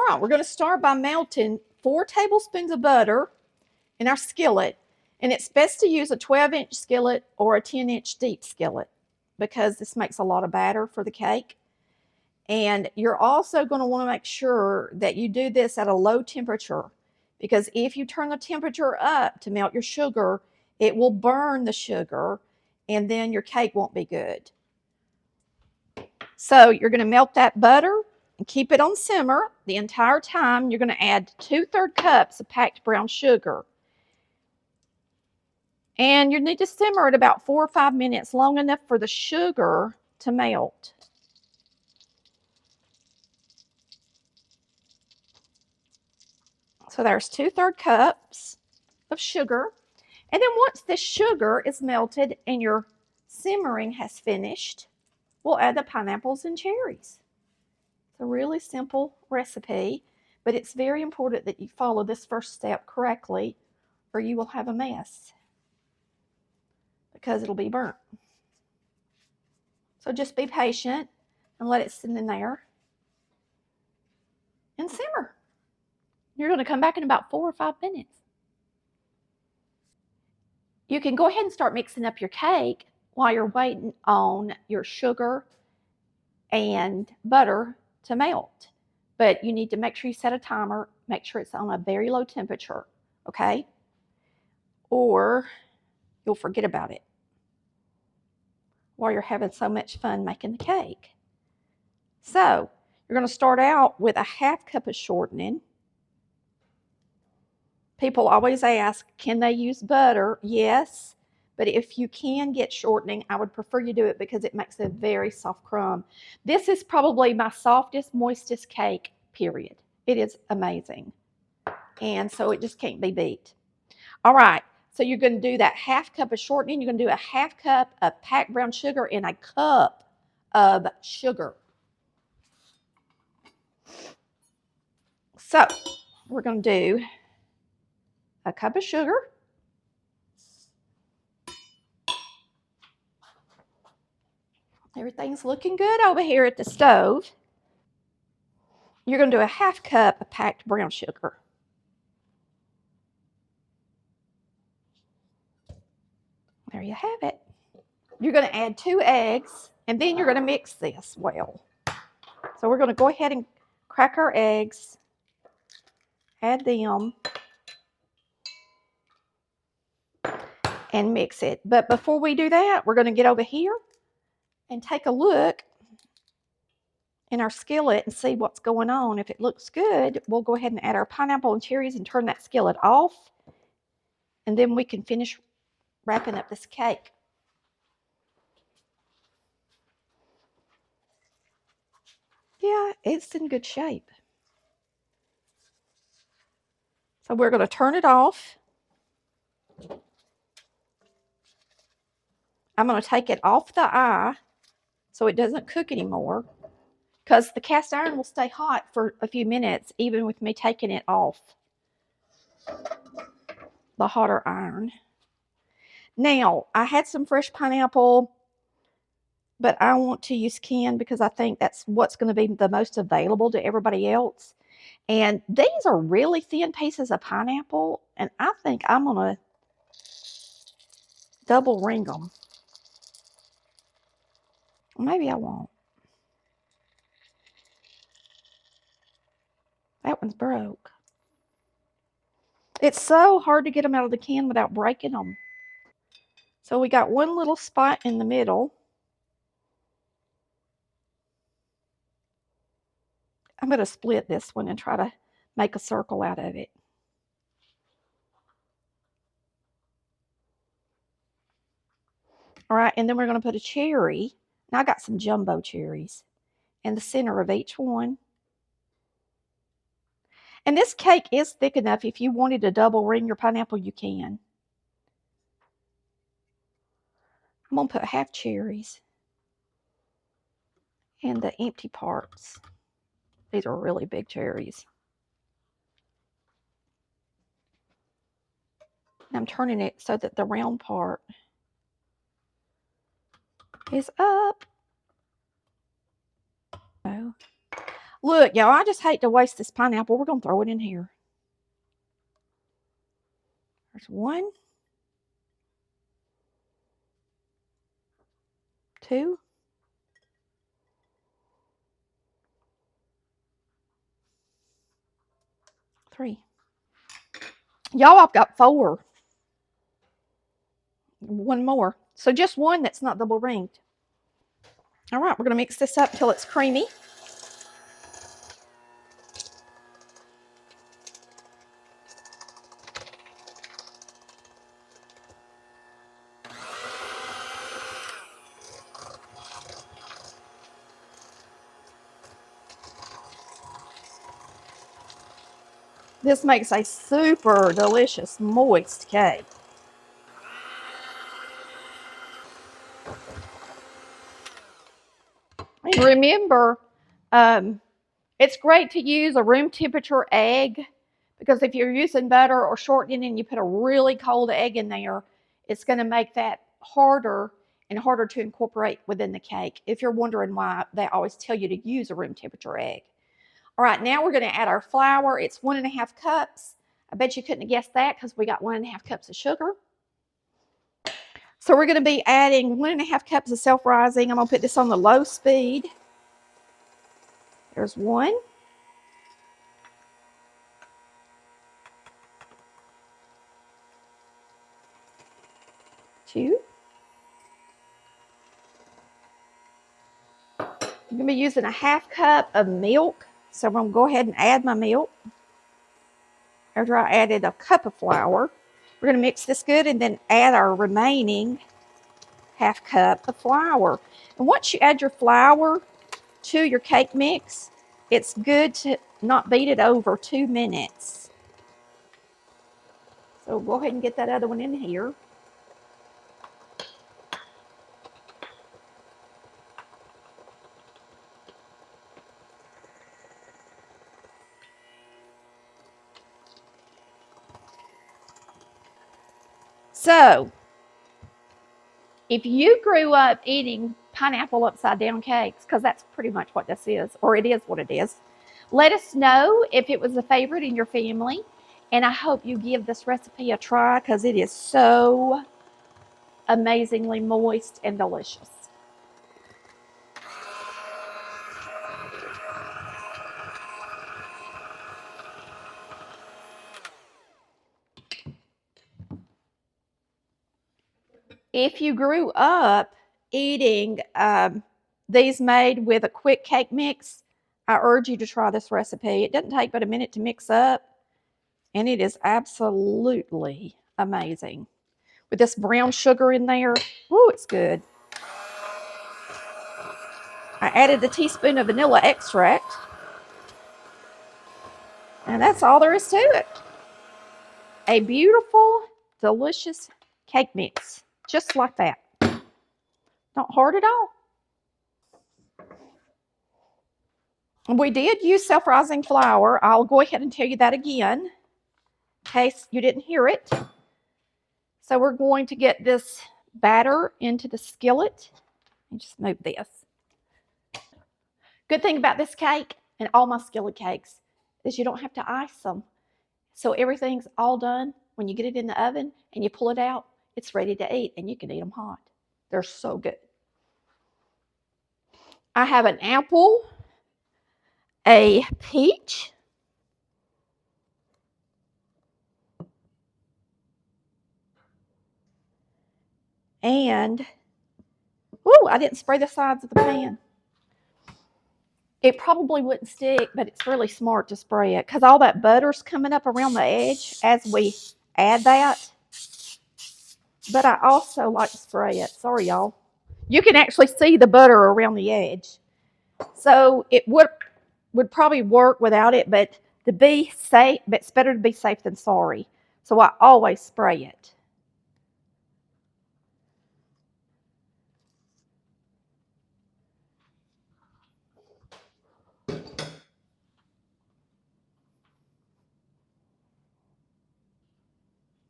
right, we're going to start by melting 4 tablespoons of butter in our skillet. And it's best to use a 12-inch skillet or a 10-inch deep skillet because this makes a lot of batter for the cake. And you're also going to want to make sure that you do this at a low temperature, because if you turn the temperature up to melt your sugar, it will burn the sugar and then your cake won't be good. So you're going to melt that butter and keep it on simmer the entire time. You're going to add 2/3 cups of packed brown sugar. And you need to simmer it about 4 or 5 minutes, long enough for the sugar to melt. So there's 2/3 cups of sugar. And then once the sugar is melted and your simmering has finished, we'll add the pineapples and cherries. It's a really simple recipe, but it's very important that you follow this first step correctly, or you will have a mess because it'll be burnt. So just be patient and let it sit in there and simmer. You're going to come back in about 4 or 5 minutes. You can go ahead and start mixing up your cake while you're waiting on your sugar and butter to melt. But you need to make sure you set a timer, make sure it's on a very low temperature, okay? Or you'll forget about it while you're having so much fun making the cake. So you're going to start out with a 1/2 cup of shortening. People always ask, can they use butter? Yes, but if you can get shortening, I would prefer you do it because it makes a very soft crumb. This is probably my softest, moistest cake, period. It is amazing. And so it just can't be beat. All right, so you're going to do that 1/2 cup of shortening. You're going to do a 1/2 cup of packed brown sugar and a cup of sugar. So we're going to do a cup of sugar. Everything's looking good over here at the stove. You're going to do a 1/2 cup of packed brown sugar. There you have it. You're going to add 2 eggs, and then you're going to mix this well. So we're going to go ahead and crack our eggs, add them, and mix it. But before we do that, we're going to get over here and take a look in our skillet and see what's going on. If it looks good, we'll go ahead and add our pineapple and cherries and turn that skillet off, and then we can finish wrapping up this cake. Yeah, it's in good shape. So we're going to turn it off. I'm going to take it off the eye so it doesn't cook anymore, because the cast iron will stay hot for a few minutes even with me taking it off the hotter iron. Now, I had some fresh pineapple, but I want to use canned because I think that's what's going to be the most available to everybody else. And these are really thin pieces of pineapple, and I think I'm going to double ring them. Maybe I won't. That one's broke. It's so hard to get them out of the can without breaking them. So we got one little spot in the middle. I'm going to split this one and try to make a circle out of it. All right, and then we're going to put a cherry. Now I got some jumbo cherries in the center of each one. And this cake is thick enough. If you wanted to double ring your pineapple, you can. I'm going to put half cherries in the empty parts. These are really big cherries. And I'm turning it so that the round part is up. Look, y'all, I just hate to waste this pineapple. We're going to throw it in here. There's 1, 2, 3. Y'all, I've got 4. 1 more. So just 1 that's not double ringed. All right, we're going to mix this up till it's creamy. This makes a super delicious, moist cake. And remember, it's great to use a room temperature egg, because if you're using butter or shortening and you put a really cold egg in there, it's going to make that harder and harder to incorporate within the cake. If you're wondering why they always tell you to use a room temperature egg. All right, now we're going to add our flour. It's 1½ cups. I bet you couldn't have guessed that because we got 1½ cups of sugar. So we're going to be adding 1½ cups of self-rising. I'm going to put this on the low speed. There's 1. 2. I'm going to be using a ½ cup of milk. So I'm going to go ahead and add my milk. After I added a cup of flour, we're going to mix this good and then add our remaining ½ cup of flour. And once you add your flour to your cake mix, it's good to not beat it over 2 minutes. So go ahead and get that other one in here. So, if you grew up eating pineapple upside down cakes, because that's pretty much what this is, or it is what it is, let us know if it was a favorite in your family. And I hope you give this recipe a try because it is so amazingly moist and delicious. If you grew up eating these made with a quick cake mix, I urge you to try this recipe. It doesn't take but a minute to mix up, and it is absolutely amazing. With this brown sugar in there, woo, it's good. I added a teaspoon of vanilla extract, and that's all there is to it. A beautiful, delicious cake mix, just like that. Not hard at all. We did use self-rising flour. I'll go ahead and tell you that again, in case you didn't hear it. So we're going to get this batter into the skillet. And just move this. Good thing about this cake and all my skillet cakes is you don't have to ice them. So everything's all done. When you get it in the oven and you pull it out, it's ready to eat, and you can eat them hot. They're so good. I have an apple, a peach, and, ooh, I didn't spray the sides of the pan. It probably wouldn't stick, but it's really smart to spray it because all that butter's coming up around the edge as we add that. But I also like to spray it. Sorry, y'all. You can actually see the butter around the edge. So it would probably work without it, but to be safe, but it's better to be safe than sorry. So I always spray it.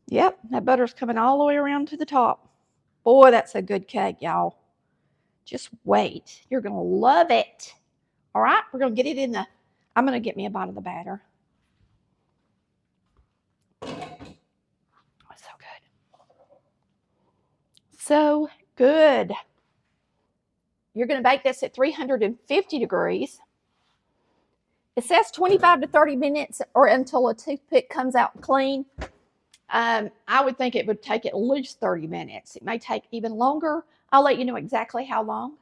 Yep, that butter's coming all the way around to the top. Boy, that's a good cake, y'all. Just wait. You're going to love it. All right, we're going to get it in the I'm going to get me a bite of the batter. Oh, it's so good. So good. You're going to bake this at 350 degrees. It says 25 to 30 minutes or until a toothpick comes out clean. I would think it would take at least 30 minutes. It may take even longer. I'll let you know exactly how long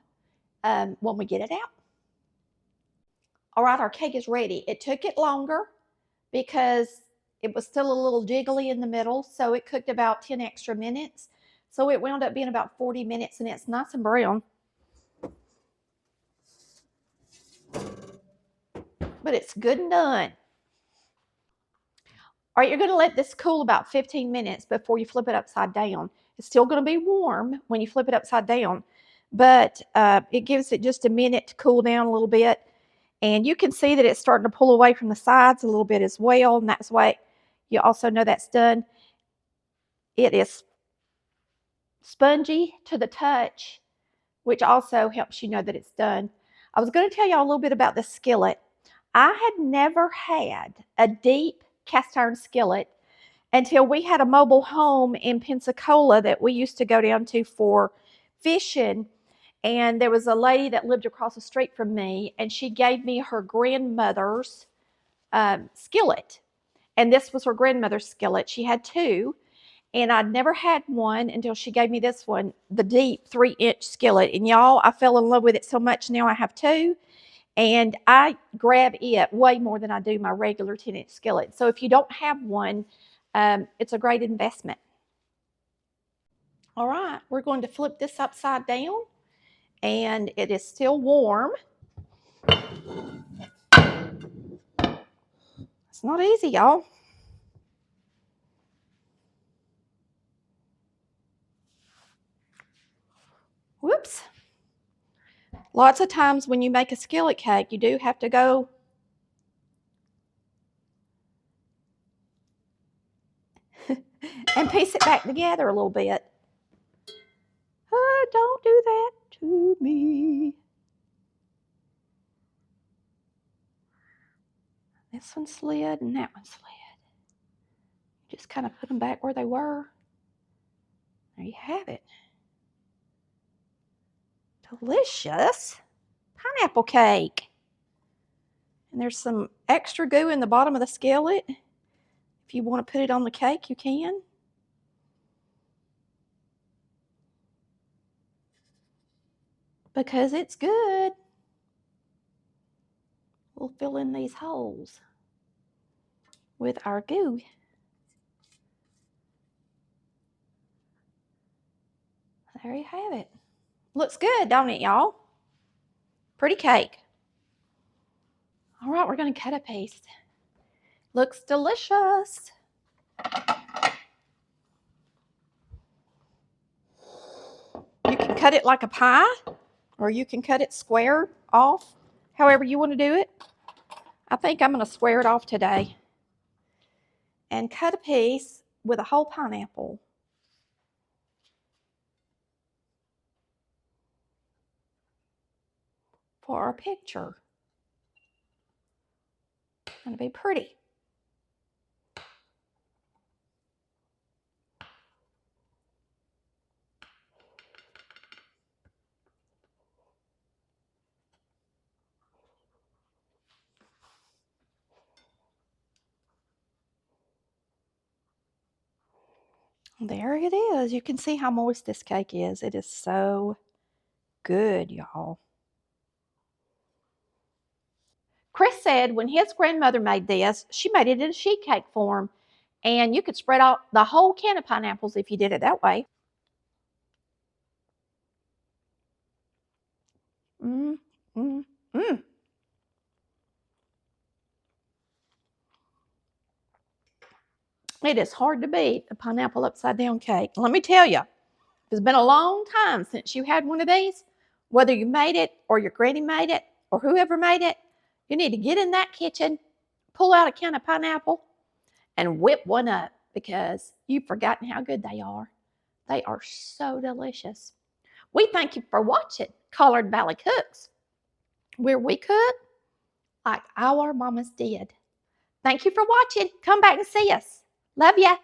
when we get it out. All right, our cake is ready. It took it longer because it was still a little jiggly in the middle, so it cooked about 10 extra minutes. So it wound up being about 40 minutes, and it's nice and brown. But it's good and done. All right, you're going to let this cool about 15 minutes before you flip it upside down. It's still going to be warm when you flip it upside down, but it gives it just a minute to cool down a little bit. And you can see that it's starting to pull away from the sides a little bit as well, and that's why you also know that's done. It is spongy to the touch, which also helps you know that it's done. I was going to tell y'all a little bit about the skillet. I had never had a deep cast iron skillet until we had a mobile home in Pensacola that we used to go down to for fishing. And there was a lady that lived across the street from me, and she gave me her grandmother's skillet. And this was her grandmother's skillet. She had two, and I'd never had one until she gave me this one, the deep 3-inch skillet. And y'all, I fell in love with it so much. Now I have two, and I grab it way more than I do my regular 10-inch skillet. So if you don't have one, it's a great investment. All right, we're going to flip this upside down, and it is still warm. It's not easy, y'all. Whoops. Lots of times when you make a skillet cake, you do have to go and piece it back together a little bit. Oh, don't do that to me. This one slid and that one slid. Just kind of put them back where they were. There you have it. Delicious pineapple cake. And there's some extra goo in the bottom of the skillet. If you want to put it on the cake, you can. Because it's good. We'll fill in these holes with our goo. There you have it. Looks good, don't it, y'all? Pretty cake. All right, we're going to cut a piece. Looks delicious. You can cut it like a pie, or you can cut it square off, however you want to do it. I think I'm going to square it off today and cut a piece with a whole pineapple. For our picture. It's going to be pretty. There it is. You can see how moist this cake is. It is so good, y'all. Chris said when his grandmother made this, she made it in a sheet cake form, and you could spread out the whole can of pineapples if you did it that way. Mmm, mmm, mmm. It is hard to beat a pineapple upside down cake. Let me tell you, it's been a long time since you had one of these. Whether you made it or your granny made it or whoever made it, you need to get in that kitchen, pull out a can of pineapple, and whip one up because you've forgotten how good they are. They are so delicious. We thank you for watching Collard Valley Cooks, where we cook like our mamas did. Thank you for watching. Come back and see us. Love ya.